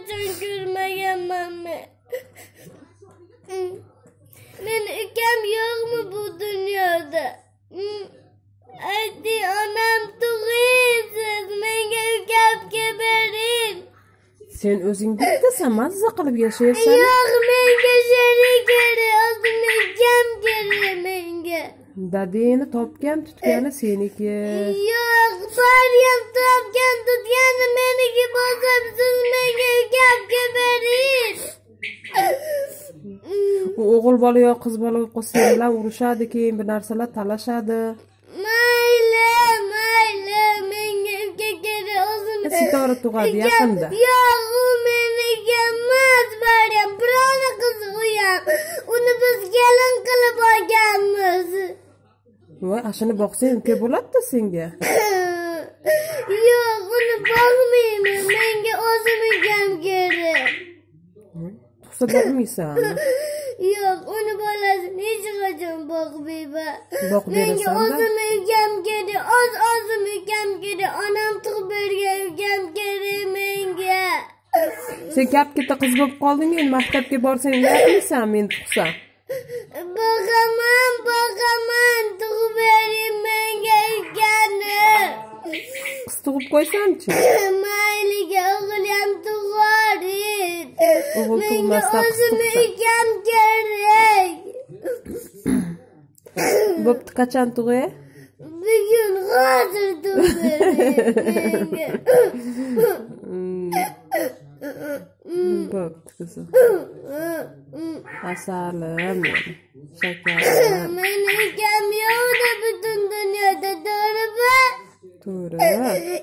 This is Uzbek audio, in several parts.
qachon ko'rmaganman men. Meni ukam yo'qmi bu dunyoda? Ayting, onam tug'iysiz, menga ukamga bering. Sen o'zing bittasan, mazza qilib yashayapsan. Yo'q, menga sherik kerak, o'zimni ukam kerak menga. Dadangni topgan tutgani seniki. Yo'q, bariyam topgan tutgani meniki bo'lsa, siz menga ukamga bering. U o'g'il bola yo qiz bola bo'lib qolsa bilan urushadi, keyin bir narsalar talashadi. Mayli, menga uka kerak, o'zim. Sitora tug'adi yaqinda. Yo'q, u meniki emas, bariyam birovni qizi u ham. Uni biz kelin qilib olganmiz. Voy, ashuni boqsang uka bo'ladi-da senga. Yo'q, uni boqmayman. Menga o'zim ukam kerak. Tug'sa boqmaysan. Yo'q, uni bolasini hech qachon boqmayman. Boqib Menga berasan-da. o'zim ukam kerak, o'zim ukam kerak. Onam tug'ib bergan ukam kerak menga. Sen katta qiz bo'lib qolding, endi maktabga borsang nima qilasan men tug'sam? Boqaman, tug'ib bering menga ukamni. Qiz tug'ib qo'ysan-chi? Mayliga, o'g'il ham tug'aring. O'g'il Menga tug'masdan qiz o'zim tug'sa. ukam kerak. Bo'pti, qachon tug'ay? Bugun hozir tug'ib bering menga. Bo'pti qizim. Asalim, shakarim. Meni ukam yo'q butun dunyoda, to'g'rimi? To'g'ri.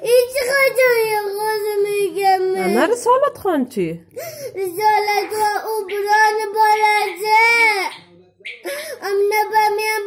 Hech qachon yo'q o'zim ukam. Ana Risolatxonchi. Risolat va u birovni bolasi. Amna ham